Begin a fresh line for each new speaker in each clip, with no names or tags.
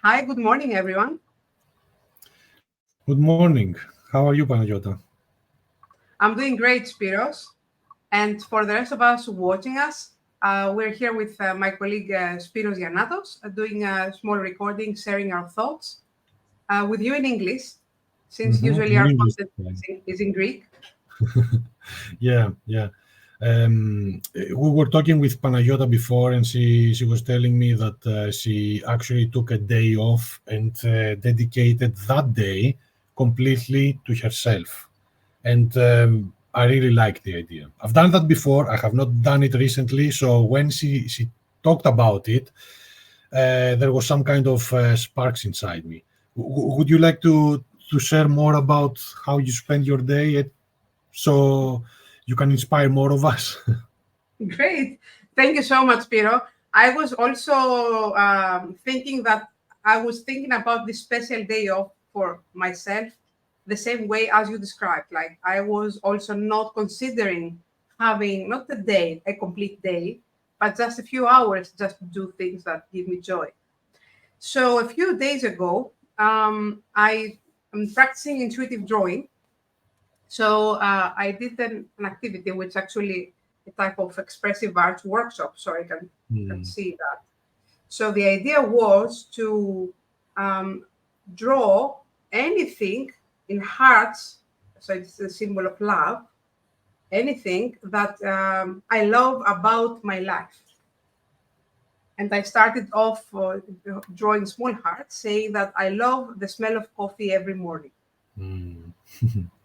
Hi, good morning, everyone.
Good morning. How are you, Panayota?
I'm doing great, Spiros. And for the rest of us watching us, we're here with my colleague Spiros Giannatos, doing a small recording, sharing our thoughts with you in English, since usually
In
our
English.
content is in Greek.
Yeah. We were talking with Panayota before, and she was telling me that she actually took a day off and dedicated that day completely to herself. And I really like the idea. I've done that before. I have not done it recently. So when she talked about it, there was some kind of sparks inside me. Would you like to share more about how you spend your day, so you can inspire more of us?
Great. Thank you so much, Spiro. I was also thinking that I was thinking about this special day off for myself the same way as you described. Like I was also not considering having not a day, a complete day, but just a few hours just to do things that give me joy. So a few days ago, I am practicing intuitive drawing. So I did an activity which actually a type of expressive arts workshop. So I can
Hmm.
see that. So the idea was to draw anything in hearts. So it's a symbol of love. Anything that I love about my life. And I started off drawing small hearts, saying that I love the smell of coffee every morning,
Hmm.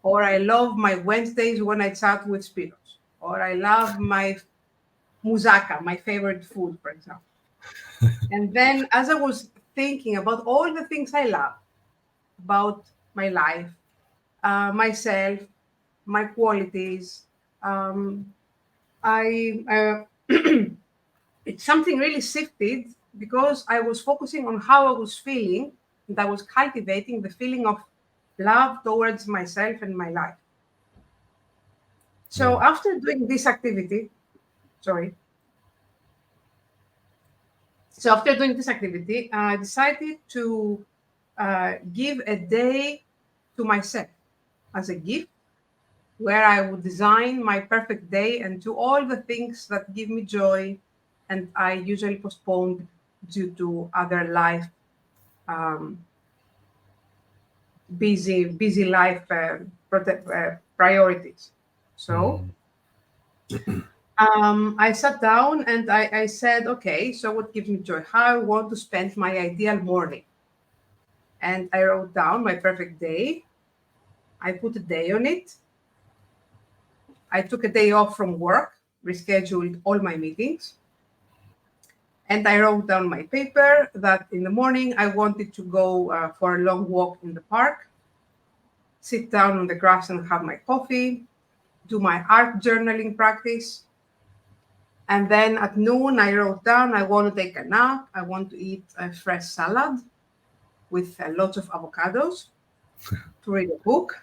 or I love my Wednesdays when I chat with Spiros, or I love my moussaka, my favorite food, for example. And then as I was thinking about all the things I love about my life, myself, my qualities, um, I it's something really shifted because I was focusing on how I was feeling and I was cultivating the feeling of love towards myself and my life. So
Wow.
after doing this activity, sorry, so after doing this activity, I decided to give a day to myself as a gift where I would design my perfect day and do all the things that give me joy and I usually postponed due to other life um, busy life priorities. So
Hmm.
I sat down and I said, okay, so what gives me joy? How I want to spend my ideal morning. And I wrote down my perfect day. I put a day on it. I took a day off from work, rescheduled all my meetings. And I wrote down my paper that in the morning I wanted to go for a long walk in the park, sit down on the grass and have my coffee, do my art journaling practice. And then at noon, I wrote down I want to take a nap. I want to eat a fresh salad with lots of avocados, to read a book.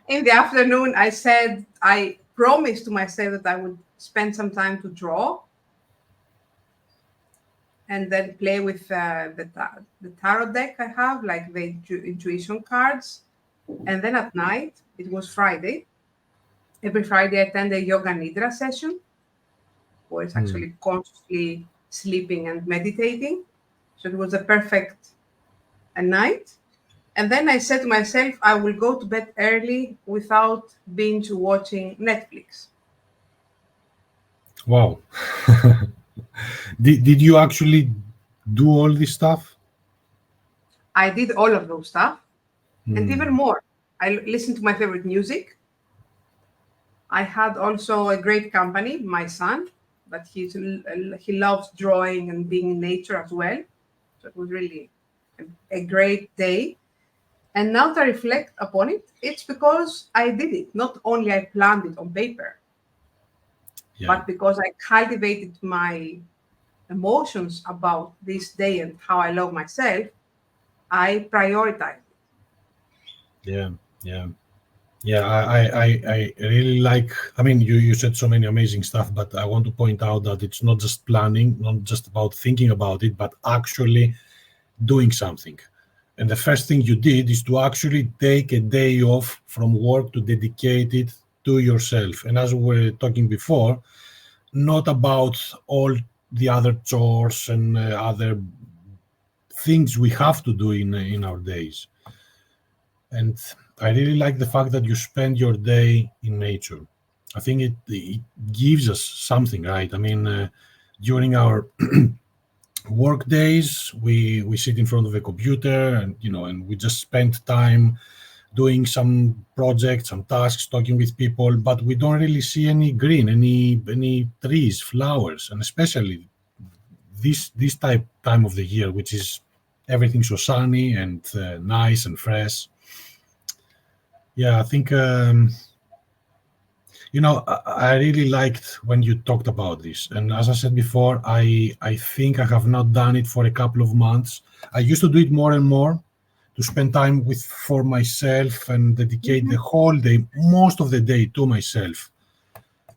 In the afternoon, I said I promised to myself that I would spend some time to draw and then play with the tarot deck I have, like the intuition cards. And then at night, it was Friday. Every Friday, I attend a yoga nidra session where it's
Hmm.
actually consciously sleeping and meditating. So it was a perfect night. And then I said to myself, I will go to bed early without binge watching Netflix.
Wow. Did you actually do all this stuff?
I did all of those stuff and even
Hmm.
more. I listened to my favorite music. I had also a great company, my son, but he loves drawing and being in nature as well. So it was really a great day. And now that I reflect upon it, it's because I did it. Not only I planned it on paper,
Yeah.
but because I cultivated my emotions about this day and how I love myself, I prioritized it.
Yeah. Yeah. Yeah, I really like. I mean, you said so many amazing stuff, but I want to point out that it's not just planning, not just about thinking about it, but actually doing something. And the first thing you did is to actually take a day off from work to dedicate it to yourself. And as we were talking before, not about all the other chores and other things we have to do in our days. And I really like the fact that you spend your day in nature. I think it gives us something, right? I mean, during our work days, we sit in front of a computer, and and we just spend time doing some projects, some tasks, talking with people, but we don't really see any green, any trees, flowers, and especially this time of the year, which is everything so sunny and nice and fresh. Yeah, I think I really liked when you talked about this, and as I said before, I think I have not done it for a couple of months. I used to do it more and more, to spend time with for myself and dedicate the
Mhm.
whole day, most of the day, to myself.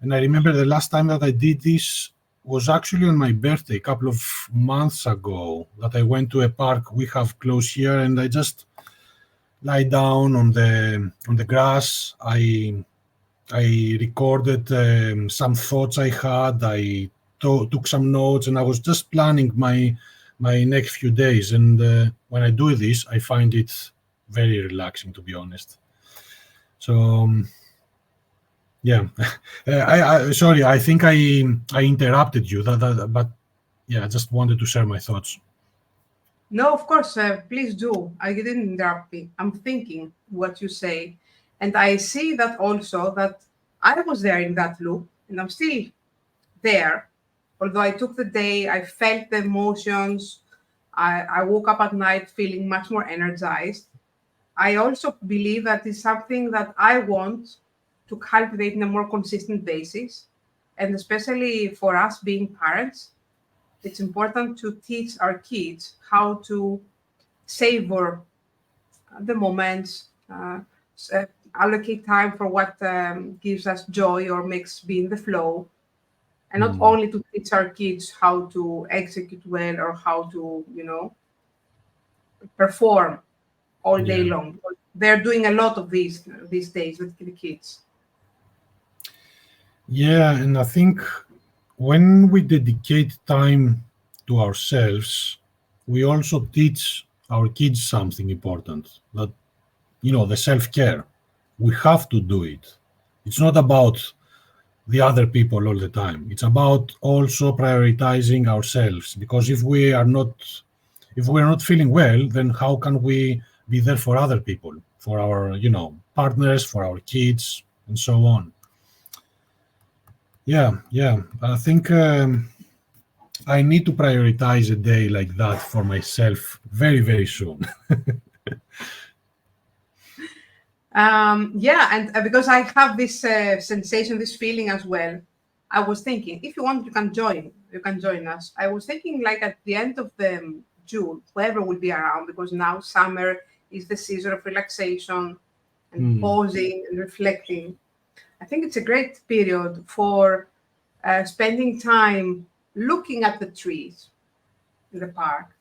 And I remember the last time that I did this was actually on my birthday, a couple of months ago, that I went to a park we have close here, and I just lie down on the grass. I recorded some thoughts I had. I took some notes, and I was just planning my next few days. And when I do this, I find it very relaxing, to be honest. So yeah, I sorry. I think I interrupted you. But yeah, I just wanted to share my thoughts.
No, of course, please do. I didn't interrupt me. I'm thinking what you say. And I see that also that I was there in that loop and I'm still there. Although I took the day, I felt the emotions. I woke up at night feeling much more energized. I also believe that is something that I want to cultivate in a more consistent basis. And especially for us being parents, it's important to teach our kids how to savor the moments, allocate time for what gives us joy or makes being the flow, and not
Hmm.
only to teach our kids how to execute well or how to, perform all day
Yeah.
long. They're doing a lot of these days with the kids.
Yeah, and I think when we dedicate time to ourselves, we also teach our kids something important, that, the self care. We have to do it. It's not about the other people all the time. It's about also prioritizing ourselves, because if we're not feeling well, then how can we be there for other people, for our, partners, for our kids, and so on. Yeah, yeah. I think I need to prioritize a day like that for myself very, very soon.
Yeah, and because I have this sensation, this feeling as well. I was thinking, if you want, you can join. You can join us. I was thinking, like at the end of the June, whoever will be around, because now summer is the season of relaxation and
Hmm.
pausing and reflecting. I think it's a great period for spending time looking at the trees in the park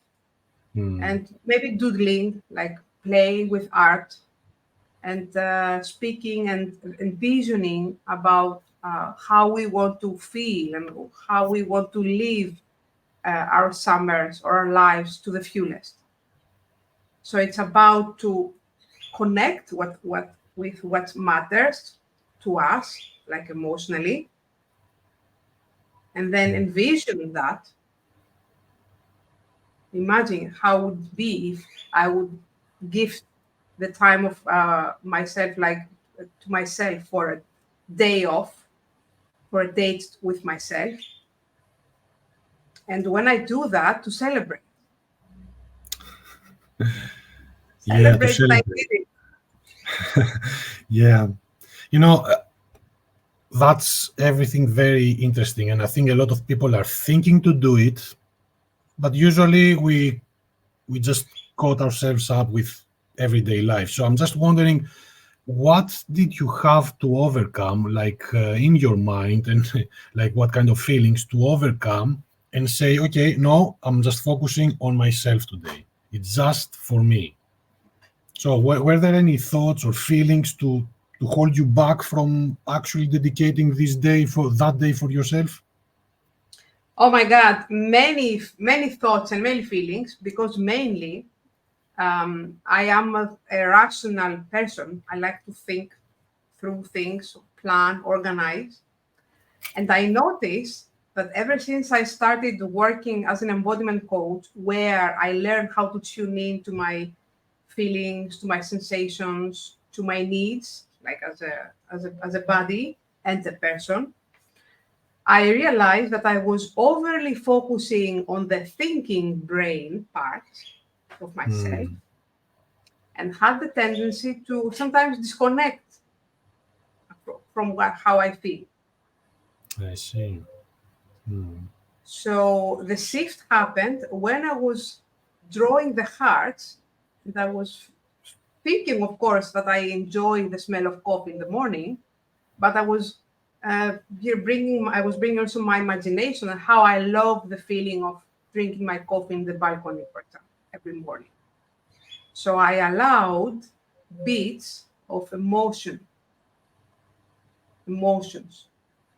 Hmm.
and maybe doodling, like playing with art and speaking and envisioning about how we want to feel and how we want to live our summers or our lives to the fullest. So it's about to connect what with what matters to us, like emotionally, and then envision that. Imagine how would it be if I would give the time of myself, like to myself, for a day off, for a date with myself. And when I do that, to
Yeah, to
celebrate that I
celebrate.
did it.
Yeah. You know, that's everything very interesting. And I think a lot of people are thinking to do it, but usually we just caught ourselves up with everyday life. So I'm just wondering, what did you have to overcome, like in your mind, and like what kind of feelings to overcome and say, okay, no, I'm just focusing on myself today. It's just for me. So were there any thoughts or feelings to hold you back from actually dedicating this day for that day for yourself?
Oh my God, many thoughts and many feelings, because mainly I am a rational person. I like to think through things, plan, organize. And I noticed that ever since I started working as an embodiment coach, where I learned how to tune in to my feelings, to my sensations, to my needs, like as a body and a person, I realized that I was overly focusing on the thinking brain part of myself,
Hmm,
and had the tendency to sometimes disconnect from how I feel.
I see. Hmm.
So the shift happened when I was drawing the hearts, and I was thinking, of course, that I enjoy the smell of coffee in the morning, but I was bringing also my imagination and how I love the feeling of drinking my coffee in the balcony, for example, every morning. So I allowed beats of emotions.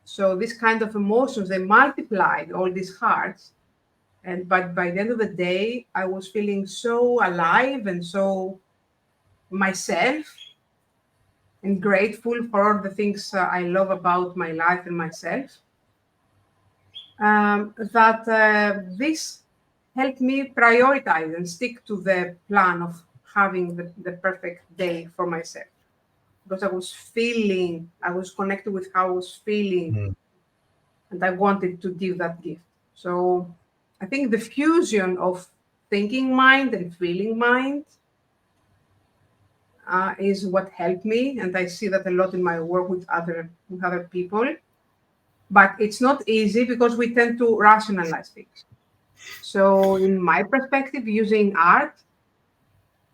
So this kind of emotions, they multiplied all these hearts. And but by the end of the day, I was feeling so alive and so myself, and grateful for all the things I love about my life and myself. That this helped me prioritize and stick to the plan of having the perfect day for myself, because I was connected with how I was feeling,
Hmm.
and I wanted to give that gift. So I think the fusion of thinking mind and feeling mind is what helped me, and I see that a lot in my work with other people. But it's not easy because we tend to rationalize things. So, in my perspective, using art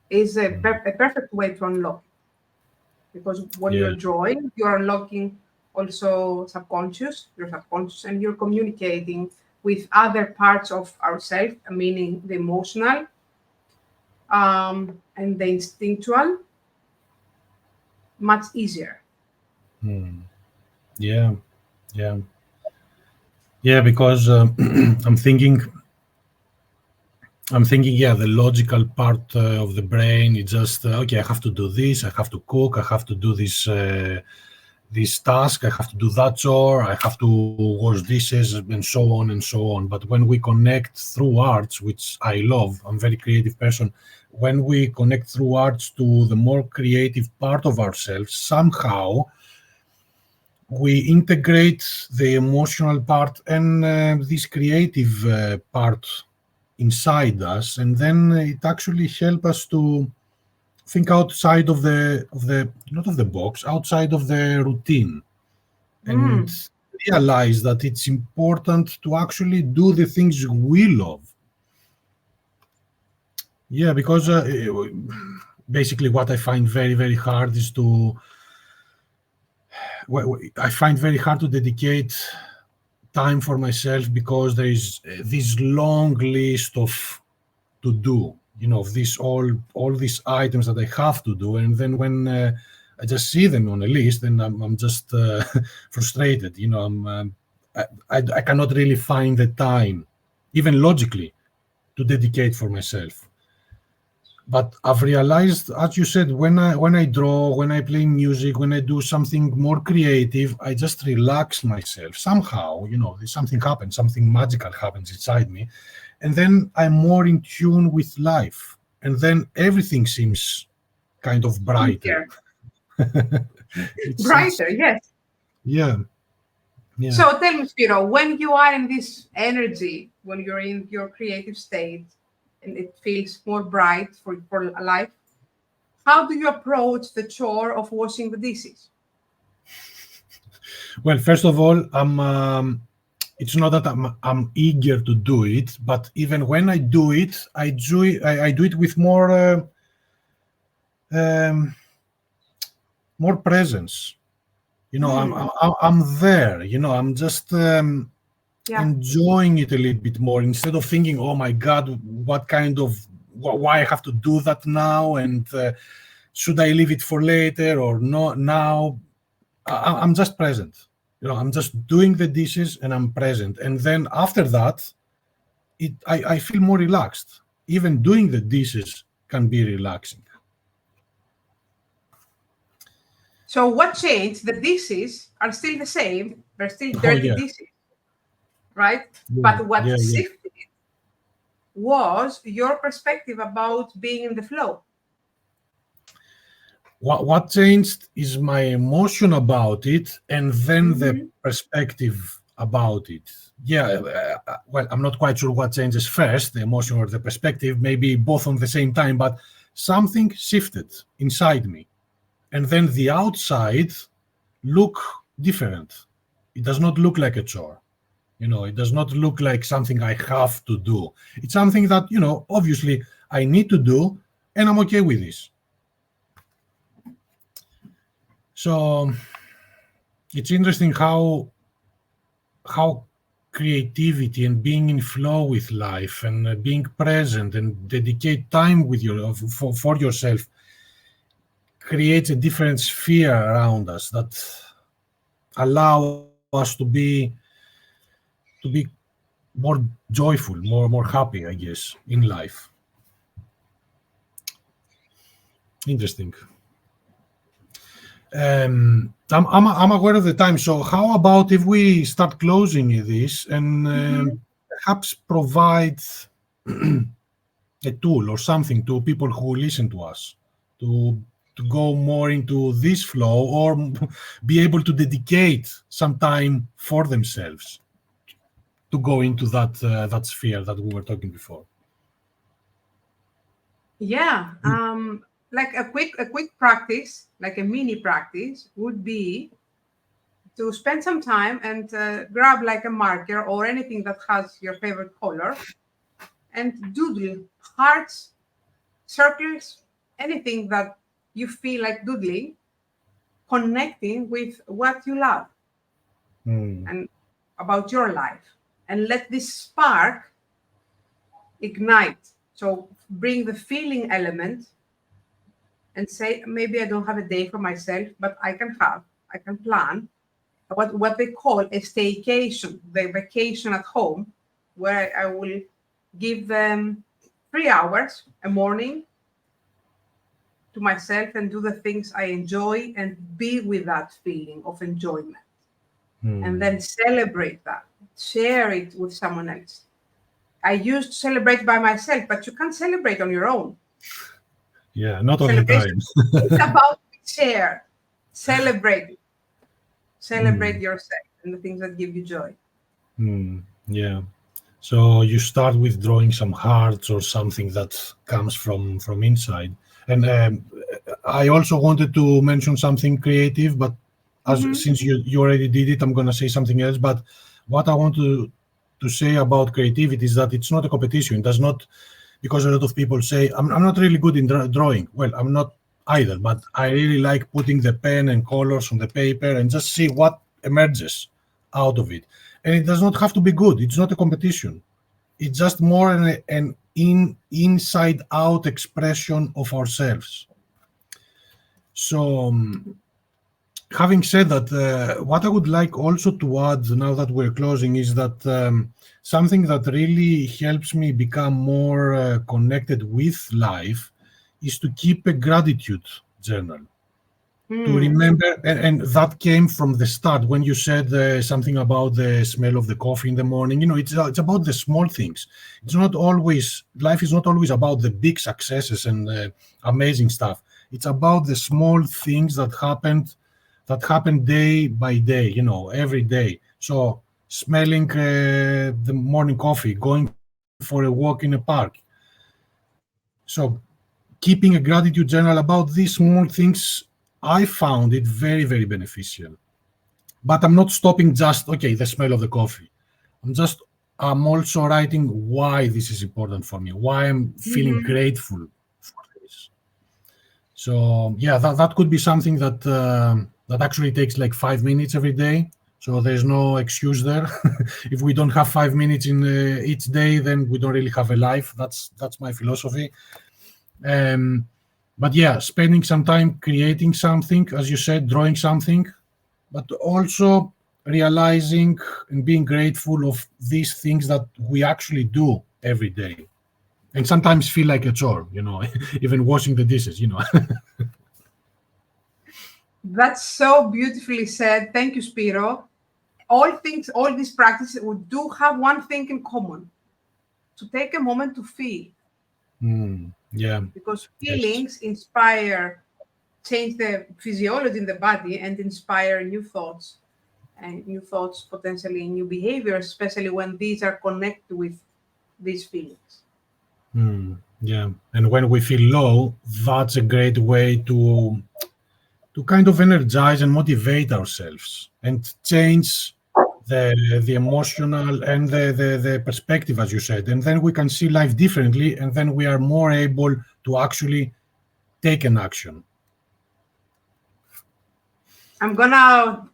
is
Hmm.
a perfect way to unlock it, because when
Yeah.
you're drawing, you're unlocking also your subconscious, and you're communicating with other parts of ourselves, meaning the emotional and the instinctual, much easier.
Hmm. Yeah. Yeah. Yeah. Because I'm thinking. I'm thinking, yeah, the logical part of the brain is just okay. I have to do this. I have to cook. I have to do this task. I have to do that chore. I have to wash dishes, and so on and so on. But when we connect through arts, which I love, I'm a very creative person. When we connect through arts to the more creative part of ourselves, somehow we integrate the emotional part and this creative part inside us, and then it actually helps us to think outside of the not of the box, outside of the routine, and
Mm,
realize that it's important to actually do the things we love. Yeah, because basically what I find very very hard is to I find very hard to dedicate time for myself, because there is this long list of to do, this all these items that I have to do, and then when I just see them on a list, then I'm just frustrated. I cannot really find the time, even logically, to dedicate for myself. But I've realized, as you said, when I draw, when I play music, when I do something more creative, I just relax myself somehow. Something happens, something magical happens inside me, and then I'm more in tune with life, and then everything seems kind of brighter.
easier,
It's
brighter, yes.
yeah, yeah.
So tell me, Spiro, when you are in this energy, when you're in your creative state and it feels more bright for life, how do you approach the chore of washing the dishes?
Well, first of all, it's not that I'm eager to do it, but even when I do it, I do it with more um, more presence.
Mm.
I'm there. I'm just
Yeah.
enjoying it a little bit more instead of thinking, oh my God, why I have to do that now, and should I leave it for later or not now? I'm just present. I'm just doing the dishes and I'm present. And then after that, I feel more relaxed. Even doing the dishes can be relaxing.
So what changed? The dishes are still the same. They're still
Oh
dirty
yeah,
dishes, right?
yeah,
But what
yeah, yeah.
shifted was your perspective about being in the flow.
What changed is my emotion about it, and then the
Hmm.
perspective about it. Yeah, well, I'm not quite sure what changes first, the emotion or the perspective, maybe both on the same time, but something shifted inside me. And then the outside look different. It does not look like a chore. It does not look like something I have to do. It's something that, obviously I need to do, and I'm okay with this. So it's interesting how creativity and being in flow with life and being present and dedicate time with for yourself creates a different sphere around us that allow us to be more joyful, more happy, I guess, in life. Interesting. I'm aware of the time, so how about if we start closing this and
Hmm.
perhaps provide a tool or something to people who listen to us to go more into this flow, or be able to dedicate some time for themselves to go into that sphere that we were talking before.
Yeah. Like a quick practice, like a mini practice, would be to spend some time and grab like a marker or anything that has your favorite color and doodle hearts, circles, anything that you feel like doodling, connecting with what you love
Hmm.
and about your life. And let this spark ignite. So bring the feeling element and say, maybe I don't have a day for myself, but I can plan what they call a staycation, the vacation at home, where I will give them 3 hours a morning to myself and do the things I enjoy and be with that feeling of enjoyment. And
Hmm.
then celebrate that, share it with someone else. I used to celebrate by myself, but you can't celebrate on your own.
Yeah, not all the
Celebration
time.
is about share, celebrate, celebrate
Hmm.
yourself and the things that give you joy.
Hmm. Yeah. So you start with drawing some hearts or something that comes from inside. And I also wanted to mention something creative, but as
Mhm.
since you already did it, I'm gonna say something else. But what I want to say about creativity is that it's not a competition. It does not, because a lot of people say I'm not really good in drawing. Well, I'm not either, but I really like putting the pen and colors on the paper and just see what emerges out of it. And it does not have to be good. It's not a competition. It's just more an inside out expression of ourselves. So, having said that, what I would like also to add now that we're closing is that something that really helps me become more connected with life is to keep a gratitude journal. To
Mm.
remember, and that came from the start when you said something about the smell of the coffee in the morning. It's about the small things. It's not always, life is not always about the big successes and amazing stuff. It's about the small things that happen day by day, every day. So smelling the morning coffee, going for a walk in a park. So keeping a gratitude journal about these small things, I found it very, very beneficial. But I'm not stopping just, okay, the smell of the coffee. I'm also writing why this is important for me, why I'm feeling
Mhm.
grateful for this. So yeah, that could be something that that actually takes like 5 minutes every day. So there's no excuse there. If we don't have 5 minutes in each day, then we don't really have a life. That's my philosophy. But yeah, spending some time creating something, as you said, drawing something, but also realizing and being grateful of these things that we actually do every day. And sometimes feel like a chore, even washing the dishes.
That's so beautifully said. Thank you, Spiro. All these practices, we do have one thing in common: to take a moment to feel,
Yeah.
because
Yes.
feelings inspire, change the physiology in the body, and inspire new thoughts, and new thoughts potentially new behaviors, especially when these are connected with these feelings.
Yeah. And when we feel low, that's a great way to kind of energize and motivate ourselves and change the emotional and the perspective, as you said. And then we can see life differently, and then we are more able to actually take an action.
I'm gonna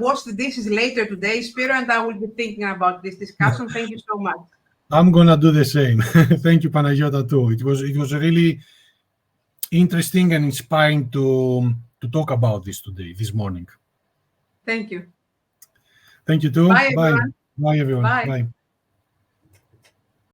wash the dishes later today, Spiro, and I will be thinking about this discussion. Thank you so much.
I'm gonna do the same. Thank you, Panagiotta, too. It was really interesting and inspiring to talk about this today, this morning.
Thank you.
Thank you too.
Bye,
Bye.
everyone.
Bye, everyone.
Bye.
Bye.